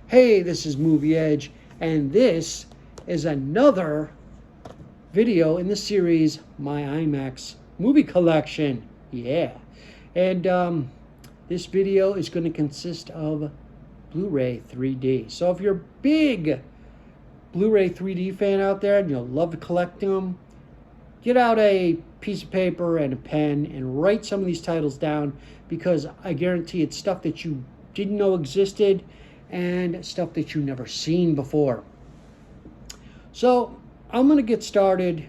Hey, this is Movie Edge, and this is another video in the series My IMAX Movie Collection. Yeah. And this video is going to consist of Blu-ray 3D. So if you're a big Blu-ray 3D fan out there and you love collecting them, get out a piece of paper and a pen and write some of these titles down, because I guarantee it's stuff that you didn't know existed and stuff that you've never seen before. So I'm going to get started,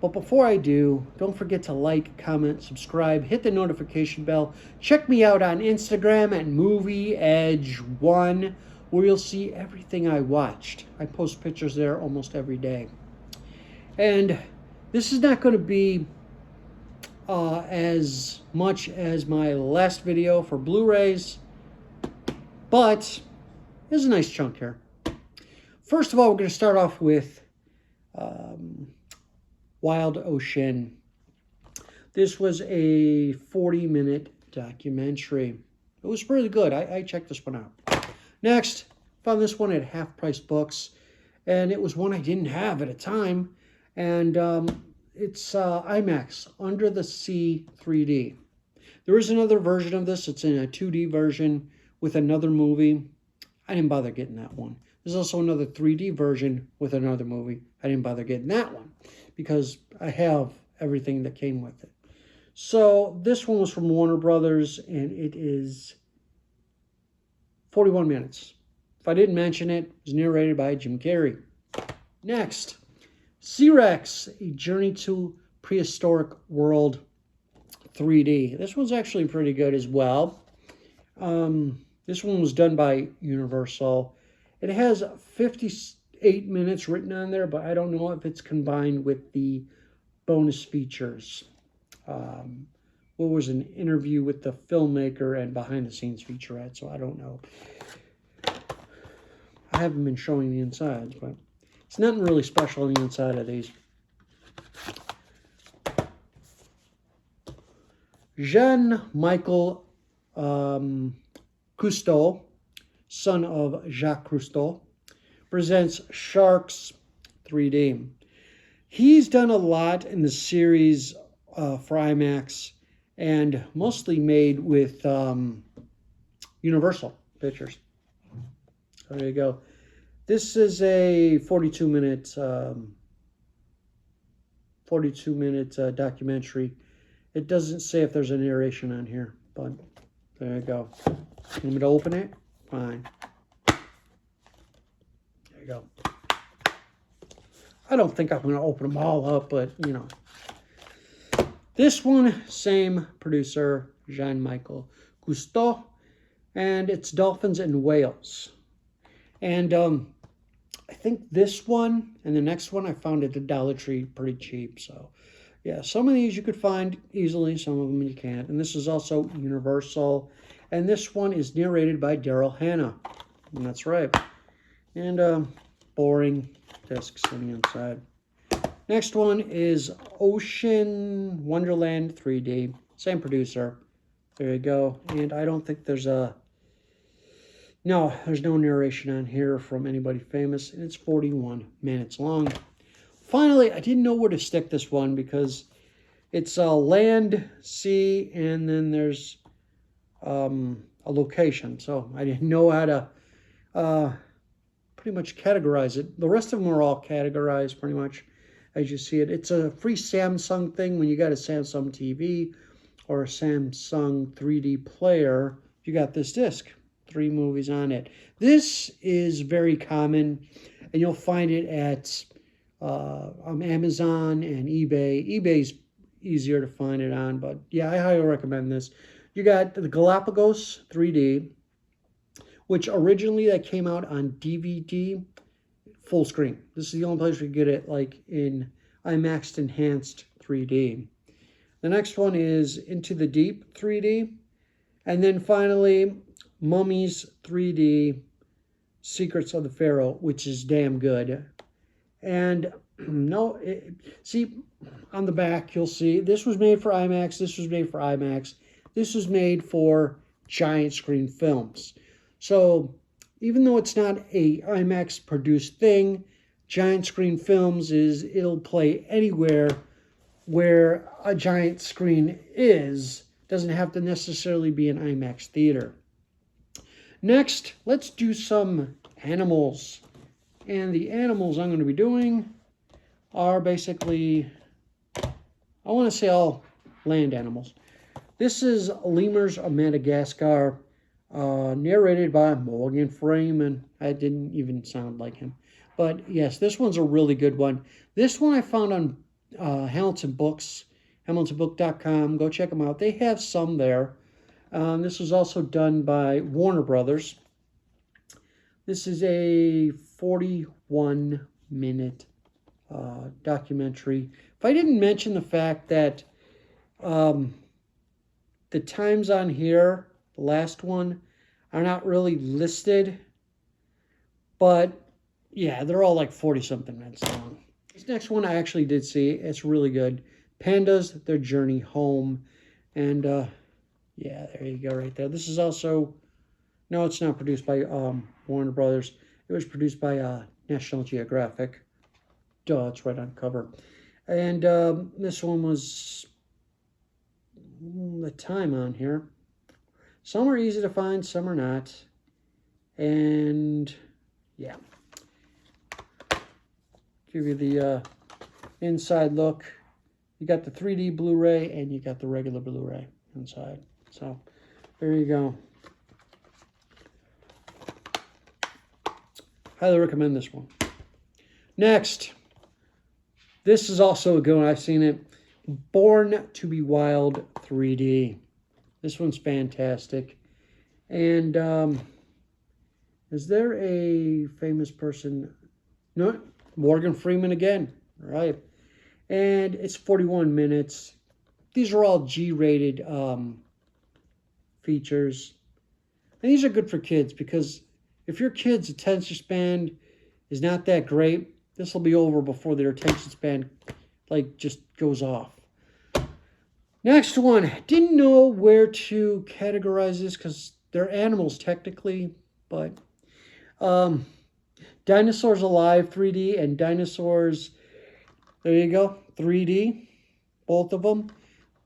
but before I do, don't forget to like, comment, subscribe, hit the notification bell. Check me out on Instagram at MovieEdge1, where you'll see everything I watched. I post pictures there almost every day. And this is not going to be as much as my last video for Blu-rays, but there's a nice chunk here. First of all, we're going to start off with Wild Ocean. This was a 40-minute documentary. It was really good. I checked this one out. Next, found this one at Half Price Books, and it was one I didn't have at a time, and it's IMAX, Under the Sea 3D. There is another version of this. It's in a 2D version with another movie. I didn't bother getting that one. There's also another 3D version with another movie. I didn't bother getting that one because I have everything that came with it. So this one was from Warner Brothers, and it is 41 minutes. If I didn't mention it, it was narrated by Jim Carrey. Next, C-Rex, A Journey to Prehistoric World 3D. This one's actually pretty good as well. This one was done by Universal. It has 58 minutes written on there, but I don't know if it's combined with the bonus features. What was an interview with the filmmaker and behind-the-scenes featurette, so I don't know. I haven't been showing the insides, but it's nothing really special on the inside of these. Jean-Michel Cousteau, son of Jacques Cousteau, presents Sharks 3D. He's done a lot in the series for IMAX, and mostly made with Universal Pictures. So there you go. This is a 42-minute documentary. It doesn't say if there's a narration on here, but there you go. Want me to open it? Fine. There you go. I don't think I'm going to open them all up, but, you know. This one, same producer, Jean-Michel Cousteau, and it's Dolphins and Whales. And I think this one and the next one I found at the Dollar Tree pretty cheap. So, yeah, some of these you could find easily, some of them you can't. And this is also Universal. And this one is narrated by Daryl Hannah. And that's right. And boring discs on the inside. Next one is Ocean Wonderland 3D. Same producer. There you go. And I don't think there's there's no narration on here from anybody famous. And it's 41 minutes long. Finally, I didn't know where to stick this one because it's land, sea, and then there's a location. So I didn't know how to pretty much categorize it. The rest of them are all categorized pretty much as you see it. It's a free Samsung thing. When you got a Samsung TV or a Samsung 3D player, you got this disc. 3 movies on it. This is very common, and you'll find it at Amazon and eBay. eBay's easier to find it on, but yeah, I highly recommend this. You got the Galapagos 3D, which originally that came out on DVD, full screen. This is the only place we get it like in IMAX Enhanced 3D. The next one is Into the Deep 3D. And then finally, Mummies 3D, Secrets of the Pharaoh, which is damn good. And see, on the back, you'll see this was made for IMAX, this was made for IMAX. this was made for giant screen films. So even though it's not a IMAX produced thing, giant screen films it'll play anywhere where a giant screen is. Doesn't have to necessarily be an IMAX theater. Next, let's do some animals. And the animals I'm going to be doing are basically, I want to say all land animals. This is Lemurs of Madagascar, narrated by Morgan Freeman. That didn't even sound like him. But yes, this one's a really good one. This one I found on Hamilton Books, hamiltonbook.com. Go check them out. They have some there. This was also done by Warner Brothers. This is a 41-minute documentary. If I didn't mention the fact that the times on here, the last one, are not really listed, but yeah, they're all like 40-something minutes long. This next one I actually did see. It's really good. Pandas, Their Journey Home. And yeah, there you go right there. This is also, no, it's not produced by Warner Brothers. It was produced by National Geographic. Duh, it's right on cover. And this one was, the time on here. Some are easy to find, some are not. And yeah. Give you the inside look. You got the 3D Blu-ray and you got the regular Blu-ray inside. So there you go. Highly recommend this one. Next, this is also a good one. I've seen it. Born to be Wild 3D. This one's fantastic. And is there a famous person? No, Morgan Freeman again. Right. And it's 41 minutes. These are all G-rated features. And these are good for kids because if your kid's attention span is not that great, this will be over before their attention span just goes off. Next one. Didn't know where to categorize this because they're animals technically, but Dinosaurs Alive 3D and Dinosaurs, there you go, 3D, both of them.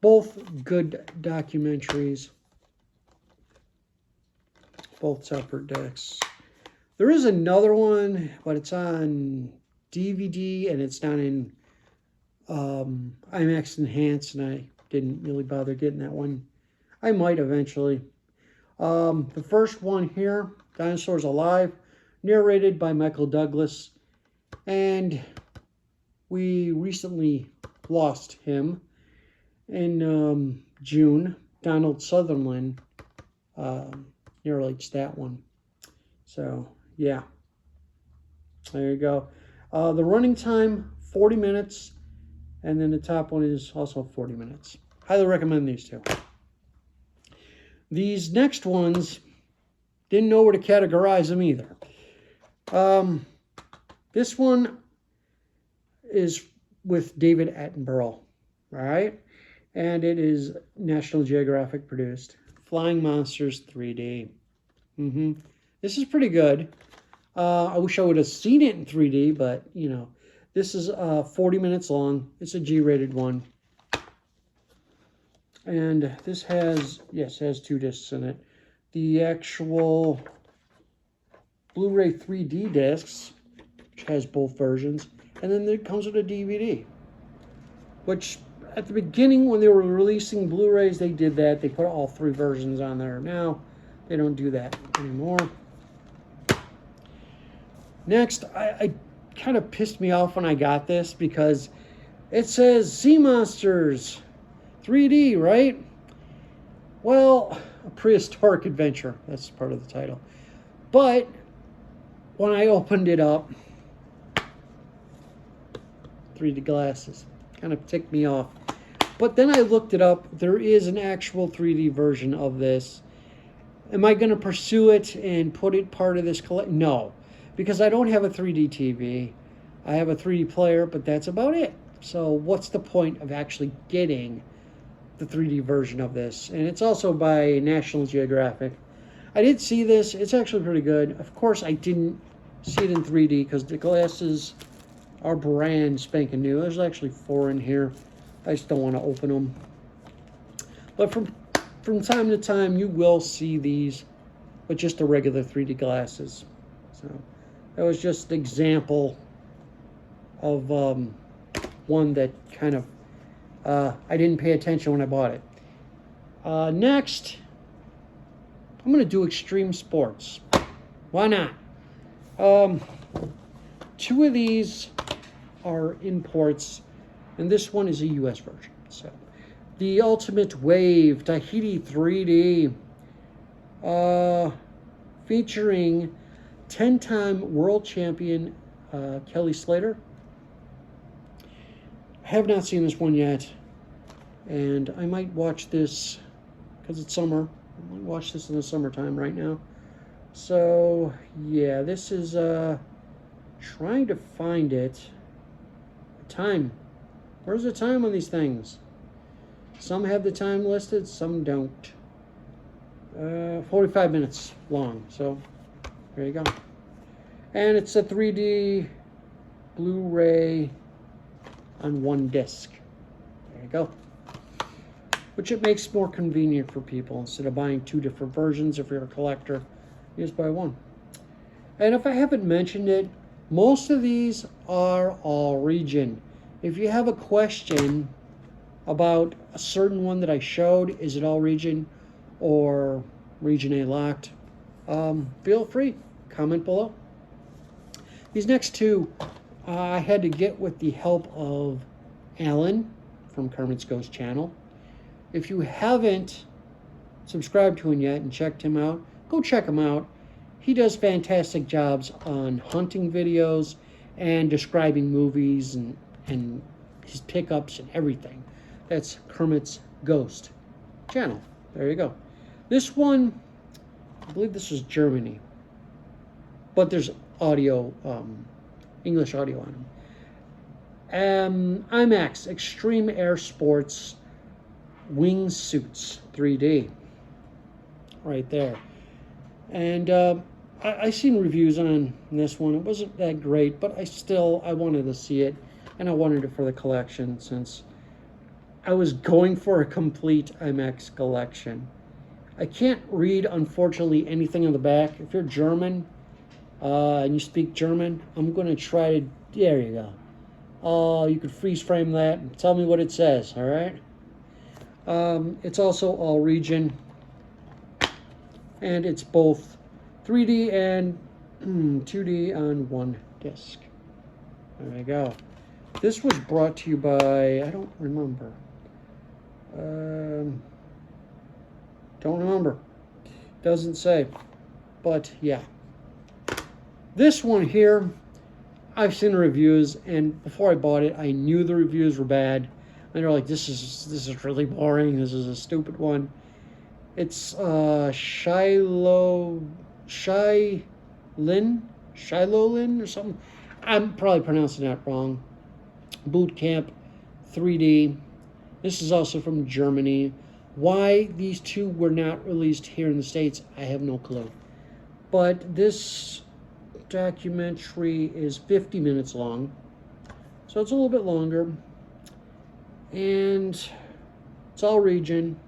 Both good documentaries. Both separate decks. There is another one, but it's on DVD and it's not in IMAX Enhanced, and I didn't really bother getting that one. I might eventually. The first one here, Dinosaurs Alive, narrated by Michael Douglas. And we recently lost him in June. Donald Sutherland narrates that one. So, yeah. There you go. The running time, 40 minutes. And then the top one is also 40 minutes. Highly recommend these two. These next ones, didn't know where to categorize them either. This one is with David Attenborough, all right? And it is National Geographic produced. Flying Monsters 3D. This is pretty good. I wish I would have seen it in 3D, but, you know, this is 40 minutes long. It's a G-rated one. And this has, yes, it has 2 discs in it. The actual Blu-ray 3D discs, which has both versions. And then it comes with a DVD, which at the beginning when they were releasing Blu-rays, they did that. They put all 3 versions on there. Now, they don't do that anymore. Next, I kind of pissed me off when I got this because it says Sea Monsters 3D, right? Well, a prehistoric adventure. That's part of the title. But when I opened it up, 3D glasses kind of ticked me off. But then I looked it up. There is an actual 3D version of this. Am I going to pursue it and put it part of this collection? No, because I don't have a 3D TV. I have a 3D player, but that's about it. So what's the point of actually getting the 3D version of this. And it's also by National Geographic. I did see this. It's actually pretty good. Of course, I didn't see it in 3D because the glasses are brand spanking new. There's actually 4 in here. I just don't want to open them. But from time to time, you will see these with just the regular 3D glasses. So that was just an example of one that kind of I didn't pay attention when I bought it. Next, I'm going to do extreme sports. Why not? 2 of these are imports, and this one is a US version. So, the Ultimate Wave Tahiti 3D, featuring 10-time world champion Kelly Slater. I have not seen this one yet, and I might watch this because it's summer. I might watch this in the summertime right now. So yeah, this is trying to find it. Time. Where's the time on these things? Some have the time listed, some don't. 45 minutes long. So there you go. And it's a 3D Blu-ray on 1 disc. There you go. Which it makes more convenient for people. Instead of buying 2 different versions, if you're a collector, you just buy 1. And if I haven't mentioned it, most of these are all region. If you have a question about a certain one that I showed, is it all region or region A locked, feel free, comment below. These next 2 I had to get with the help of Alan from Kermit's Ghost channel. If you haven't subscribed to him yet and checked him out, go check him out. He does fantastic jobs on hunting videos and describing movies and his pickups and everything. That's Kermit's Ghost channel. There you go. This one, I believe this is Germany, but there's audio, English audio on them. IMAX Extreme Air Sports Wingsuits 3D. Right there. And I seen reviews on this one. It wasn't that great, but I wanted to see it, and I wanted it for the collection since I was going for a complete IMAX collection. I can't read, unfortunately, anything on the back. If you're German and you speak German, I'm going to try to... There you go. You could freeze frame that and tell me what it says, all right? It's also all region, and it's both 3D and 2D on 1 disc. There you go. This was brought to you by, I don't remember. Don't remember. Doesn't say. But yeah. This one here, I've seen the reviews, and before I bought it, I knew the reviews were bad. And they're like, this is really boring. This is a stupid one. It's Shilolin or something. I'm probably pronouncing that wrong. Boot Camp 3D. This is also from Germany. Why these 2 were not released here in the States, I have no clue. But this documentary is 50 minutes long, so it's a little bit longer. And it's all region.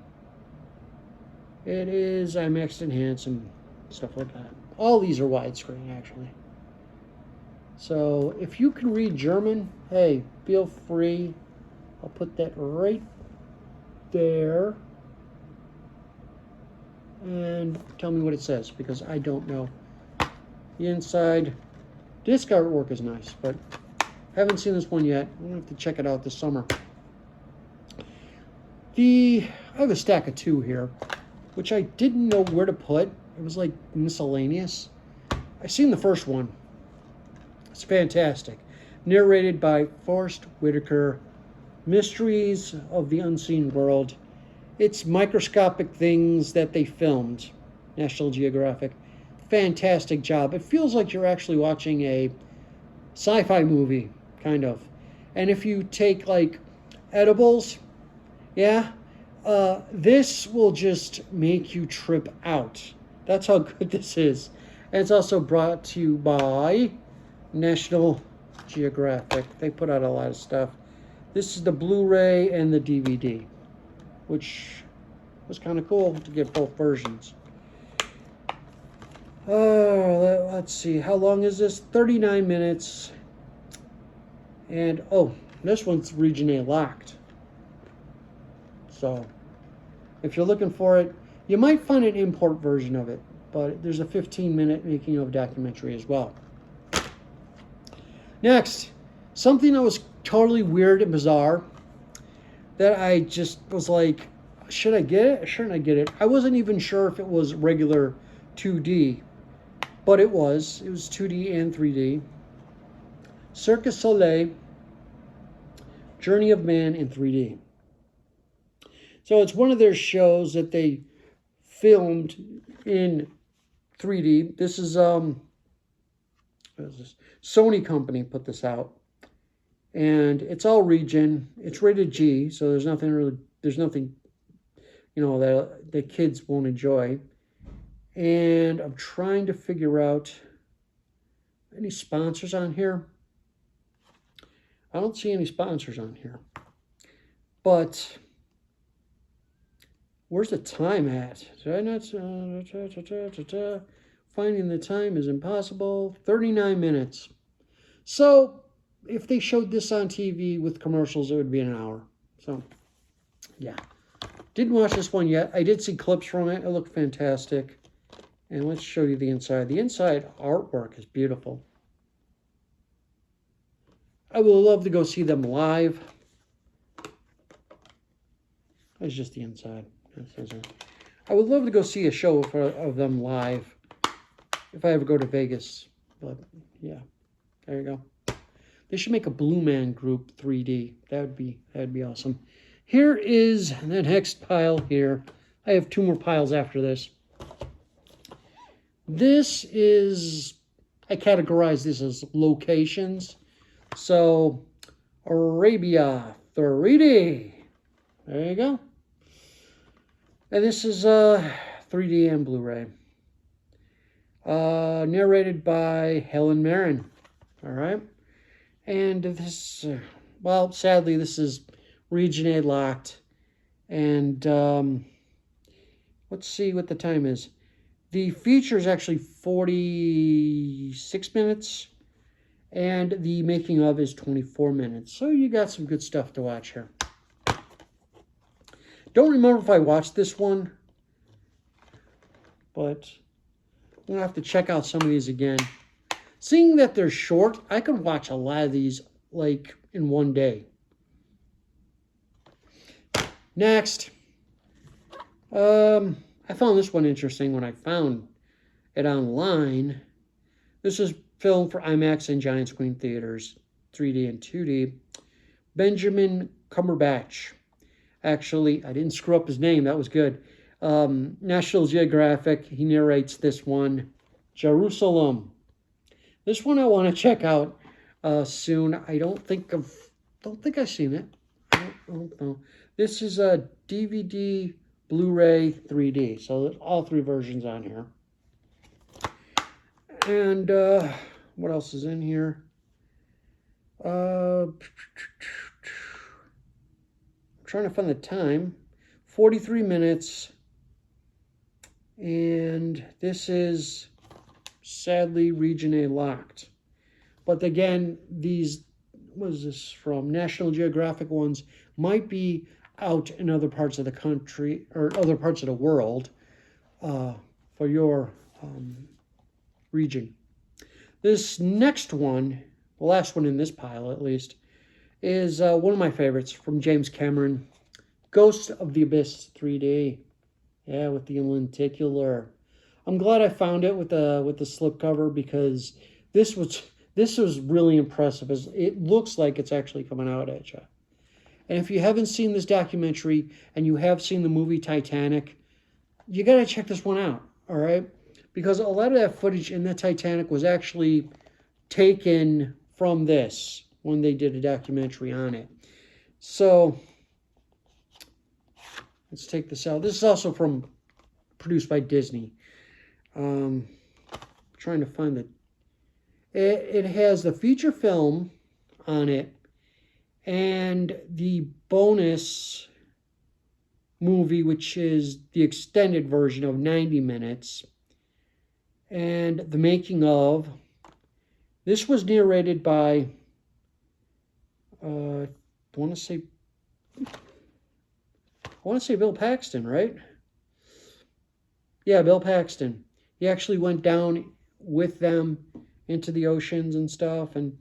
It is IMAX enhanced and stuff like that. All these are widescreen, actually. So if you can read German, hey, feel free. I'll put that right there. And tell me what it says, because I don't know. The inside disc artwork is nice, but haven't seen this one yet. I'm going to have to check it out this summer. I have a stack of 2 here, which I didn't know where to put. It was like miscellaneous. I seen the first one. It's fantastic. Narrated by Forrest Whitaker. Mysteries of the Unseen World. It's microscopic things that they filmed. National Geographic. Fantastic job. It feels like you're actually watching a sci-fi movie, kind of. And if you take like edibles, yeah, This will just make you trip out. That's how good this is. And it's also brought to you by National Geographic. They put out a lot of stuff. This is the Blu-ray and the DVD, which was kind of cool to get both versions. Let's see. How long is this? 39 minutes. And, oh, this one's Region A locked. So, if you're looking for it, you might find an import version of it. But there's a 15-minute making of documentary as well. Next, something that was totally weird and bizarre that I just was like, should I get it or shouldn't I get it? I wasn't even sure if it was regular 2D, but it was. It was 2D and 3D. Cirque du Soleil, Journey of Man in 3D. So it's one of their shows that they filmed in 3D. This is what is this? Sony company put this out, and it's all region. It's rated G, so there's nothing, you know, that the kids won't enjoy. And I'm trying to figure out any sponsors on here. I don't see any sponsors on here, but where's the time at? Did I not? Finding the time is impossible. 39 minutes. So if they showed this on TV with commercials, it would be an hour. So yeah. Didn't watch this one yet. I did see clips from it. It looked fantastic. And let's show you the inside. The inside artwork is beautiful. I would love to go see them live. That's just the inside. I would love to go see a show of them live if I ever go to Vegas. But yeah, there you go. They should make a Blue Man Group 3D. That'd be awesome. Here is the next pile here. I have two more piles after this. This is, I categorize this as locations. So, Arabia 3D. There you go. And this is 3D and Blu-ray. Narrated by Helen Mirren. All right. And this, well, sadly, this is Region A locked. And let's see what the time is. The feature is actually 46 minutes. And the making of is 24 minutes. So you got some good stuff to watch here. Don't remember if I watched this one, but I'm going to have to check out some of these again. Seeing that they're short, I could watch a lot of these like in one day. Next, I found this one interesting when I found it online. This is filmed for IMAX and giant screen theaters, 3D and 2D. Benjamin Cumberbatch. Actually, I didn't screw up his name. That was good. National Geographic. He narrates this one. Jerusalem. This one I want to check out soon. I don't think I've seen it. I don't know. This is a DVD, Blu-ray, 3D. So there's all three versions on here. And what else is in here? I'm trying to find the time. 43 minutes. And this is sadly Region A locked. But again, these, what is this from? National Geographic ones might be out in other parts of the country or other parts of the world for your region. This next one, the last one in this pile at least, is one of my favorites from James Cameron. Ghost of the Abyss 3D. Yeah, with the lenticular. I'm glad I found it with the slipcover because this was really impressive. It looks like it's actually coming out at you. And if you haven't seen this documentary and you have seen the movie Titanic, you got to check this one out, all right? Because a lot of that footage in the Titanic was actually taken from this when they did a documentary on it. So, Let's take this out. This is also produced by Disney. Trying to find the... It has the feature film on it and the bonus movie, which is the extended version of 90 minutes. And the making of... This was narrated by... I want to say Bill Paxton, right? Yeah, Bill Paxton. He actually went down with them into the oceans and stuff. And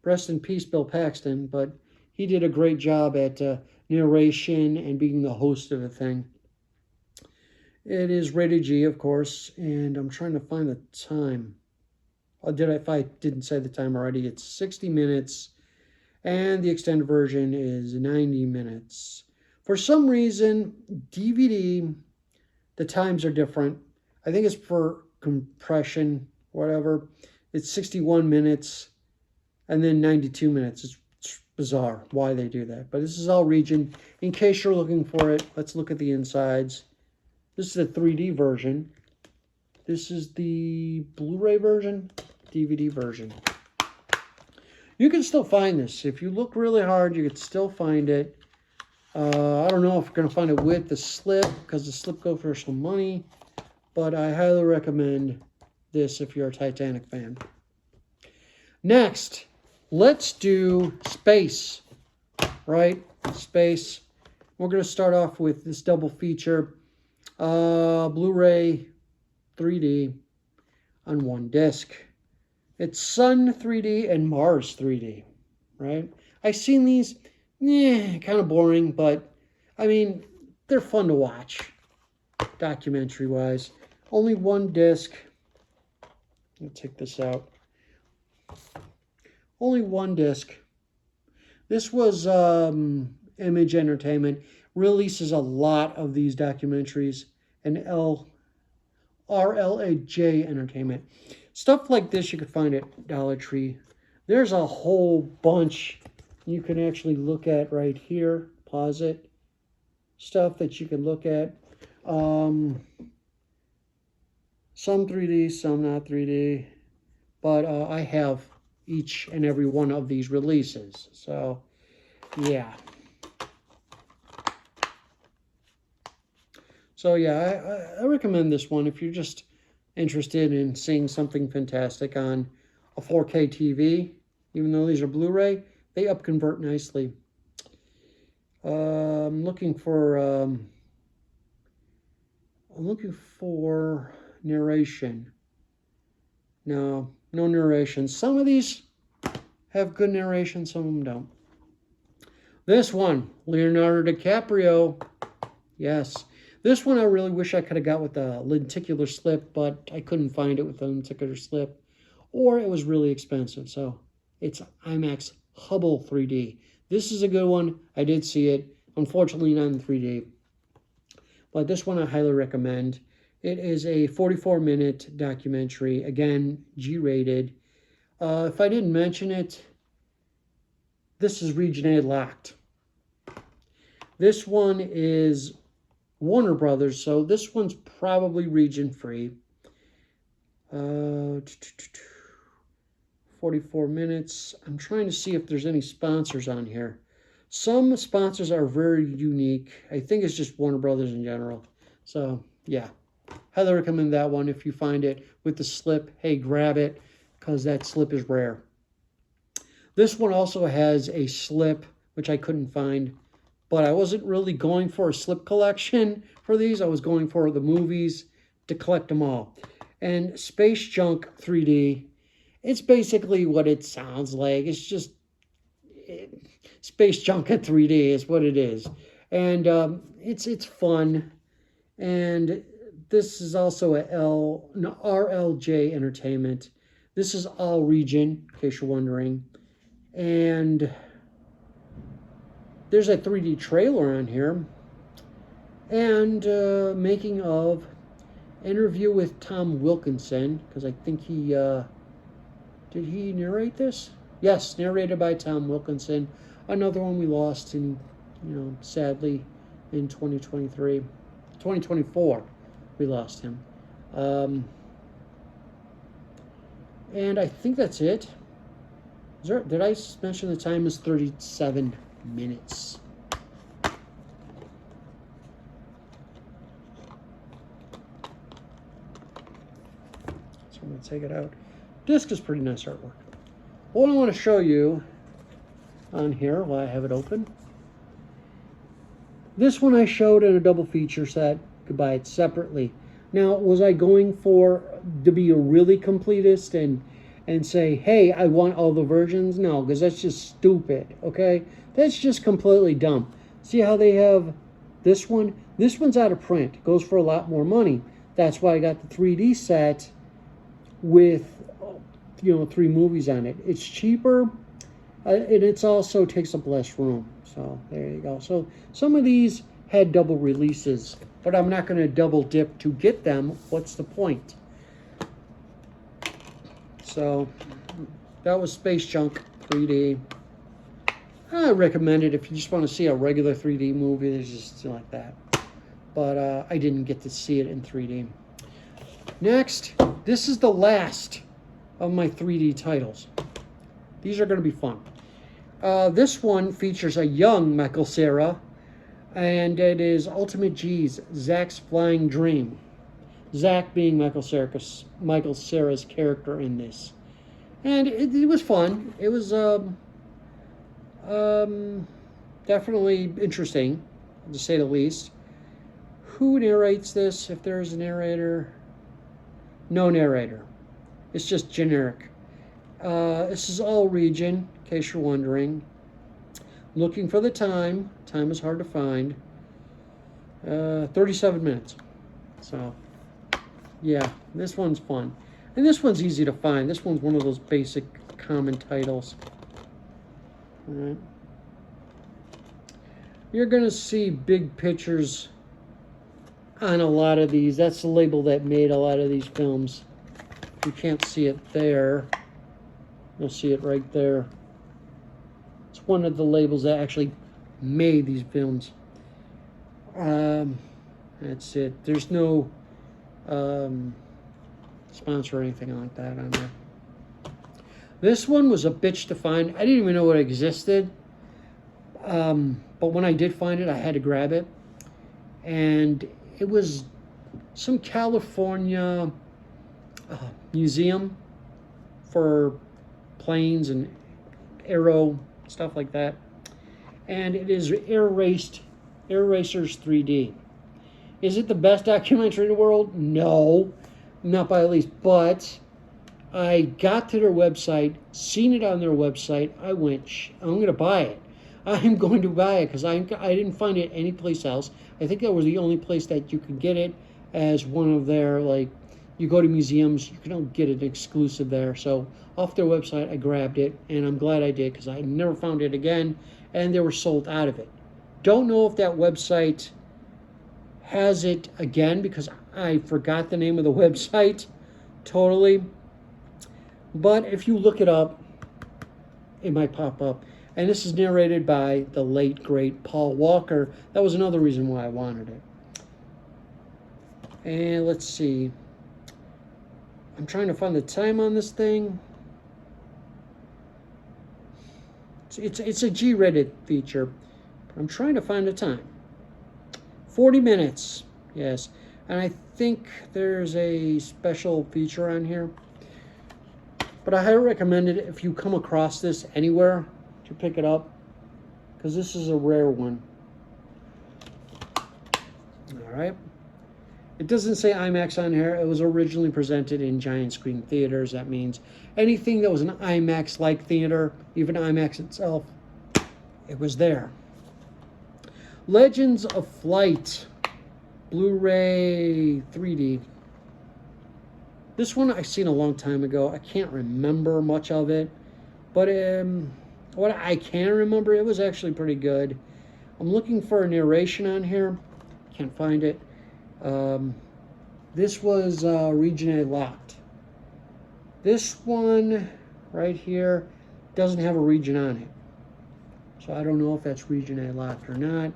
rest in peace, Bill Paxton. But he did a great job at narration and being the host of the thing. It is rated G, of course. And I'm trying to find the time. If I didn't say the time already, it's 60 minutes. And the extended version is 90 minutes. For some reason, DVD, the times are different. I think it's for compression, whatever. It's 61 minutes and then 92 minutes. It's bizarre why they do that. But this is all region. In case you're looking for it, let's look at the insides. This is the 3D version. This is the Blu-ray version, DVD version. You can still find this. If you look really hard, you can still find it. I don't know if you're going to find it with the slip, because the slip goes for some money. But I highly recommend this if you're a Titanic fan. Next, let's do space. Right? Space. We're going to start off with this double feature. Blu-ray 3D on one disc. It's Sun 3D and Mars 3D, right? I've seen these, kind of boring, but, I mean, they're fun to watch, documentary-wise. Only one disc. I'll take this out. Only one disc. This was Image Entertainment. Releases a lot of these documentaries. And RLAJ Entertainment. Stuff like this you can find at Dollar Tree. There's a whole bunch you can actually look at right here. Pause it. Stuff that you can look at. Some 3D, some not 3D. But I have each and every one of these releases. So, yeah. So, yeah, I recommend this one if you're just interested in seeing something fantastic on a 4K TV. Even though these are Blu-ray, they upconvert nicely. I'm looking for narration. No narration. Some of these have good narration, some of them don't. This one, Leonardo DiCaprio. Yes. This one I really wish I could have got with the lenticular slip, but I couldn't find it with the lenticular slip, or it was really expensive. So it's IMAX Hubble 3D. This is a good one. I did see it. Unfortunately, not in 3D. But this one I highly recommend. It is a 44-minute documentary. Again, G-rated. If I didn't mention it, this is Region A locked. This one is Warner Brothers, so this one's probably region free. 44 minutes. I'm trying to see if there's any sponsors on here. Some sponsors are very unique. I think it's just Warner Brothers in general. So, yeah. Highly recommend that one. If you find it with the slip, hey, grab it, because that slip is rare. This one also has a slip, which I couldn't find. But I wasn't really going for a slip collection for these. I was going for the movies to collect them all. And Space Junk 3D, it's basically what it sounds like. It's just Space Junk at 3D is what it is. And it's fun. And this is also a RLJ Entertainment. This is all region, in case you're wondering. And there's a 3D trailer on here. And making of interview with Tom Wilkinson, because I think he, did he narrate this? Yes, narrated by Tom Wilkinson. Another one we lost, and, sadly, in 2023. 2024, we lost him. And I think that's it. Did I mention the time is 37 minutes? So I'm going to take it out. Disc is pretty nice artwork. What I want to show you on here while I have it open. This one I showed in a double feature set. You could buy it separately. Now, was I going to be a really completist and say, hey, I want all the versions? No, because that's just stupid, okay? That's just completely dumb. See how they have this one? This one's out of print. It goes for a lot more money. That's why I got the 3D set with, 3 movies on it. It's cheaper, and it's also takes up less room. So there you go. So some of these had double releases, but I'm not going to double dip to get them. What's the point? So that was Space Junk 3D. I recommend it if you just want to see a regular 3D movie. There's just like that. But I didn't get to see it in 3D. Next, this is the last of my 3D titles. These are going to be fun. This one features a young Michael Cera, and it is Ultimate G's Zack's Flying Dream. Zack being Michael Cera's character in this. And it was fun. It was definitely interesting, to say the least. Who narrates this, if there is a narrator? No narrator. It's just generic. This is all region, in case you're wondering. Looking for the time. Time is hard to find. 37 minutes. So, yeah, this one's fun. And this one's easy to find. This one's one of those basic common titles. All right. You're going to see big pictures on a lot of these. That's the label that made a lot of these films. You can't see it there. You'll see it right there. It's one of the labels that actually made these films. That's it. There's no sponsor or anything like that on there. This one was a bitch to find. I didn't even know it existed. But when I did find it, I had to grab it. And it was some California museum for planes and aero stuff like that. And it is Air Racers 3D. Is it the best documentary in the world? No, not by at least. But I got to their website, seen it on their website. I went, I'm going to buy it. I'm going to buy it because I didn't find it anyplace else. I think that was the only place that you could get it as one of their, like, you go to museums, you can get it exclusive there. So off their website, I grabbed it, and I'm glad I did because I never found it again, and they were sold out of it. Don't know if that website has it again because I forgot the name of the website totally. But if you look it up, it might pop up. And this is narrated by the late, great Paul Walker. That was another reason why I wanted it. And let's see. I'm trying to find the time on this thing. It's a G-rated feature. I'm trying to find the time. 40 minutes, yes. And I think there's a special feature on here. But I highly recommend it if you come across this anywhere to pick it up, because this is a rare one. All right. It doesn't say IMAX on here. It was originally presented in giant screen theaters. That means anything that was an IMAX-like theater, even IMAX itself, it was there. Legends of Flight, Blu-ray 3D. This one I've seen a long time ago. I can't remember much of it, but what I can remember, it was actually pretty good. I'm looking for a narration on here. Can't find it. This was region A locked. This one right here doesn't have a region on it. So I don't know if that's region A locked or not.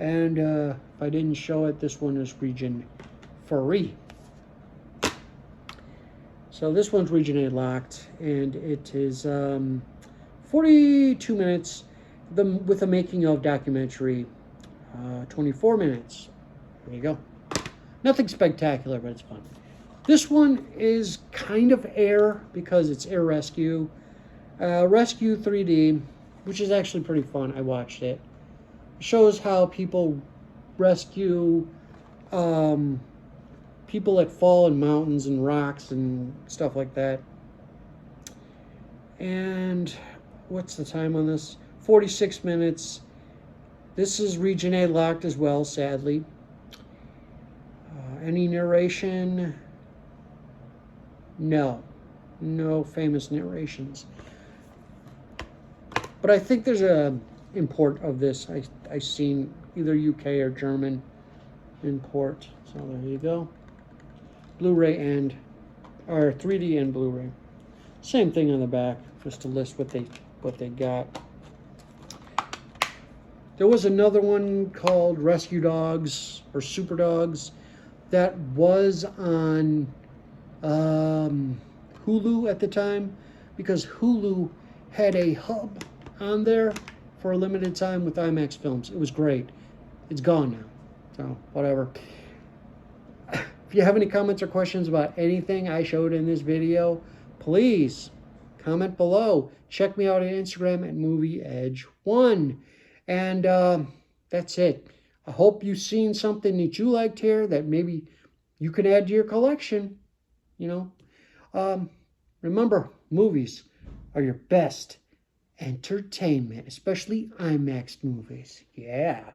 And if I didn't show it, this one is region 3. So this one's region A locked, and it is 42 minutes with a making of documentary, 24 minutes. There you go. Nothing spectacular, but it's fun. This one is kind of air because it's Air Rescue. Rescue 3D, which is actually pretty fun. I watched it. It shows how people rescue people that fall in mountains and rocks and stuff like that. And what's the time on this? 46 minutes. This is region A locked as well, sadly. Any narration? No. No famous narrations. But I think there's a import of this. I seen either UK or German import. So there you go. Blu-ray and or 3D and Blu-ray. Same thing on the back, just to list what they got. There was another one called Rescue Dogs or Super Dogs that was on Hulu at the time, because Hulu had a hub on there for a limited time with IMAX films. It was great. It's gone now, so whatever. If you have any comments or questions about anything I showed in this video, please comment below. Check me out on Instagram at MovieEdge1. And that's it. I hope you've seen something that you liked here that maybe you can add to your collection. You know, remember, movies are your best entertainment, especially IMAX movies. Yeah.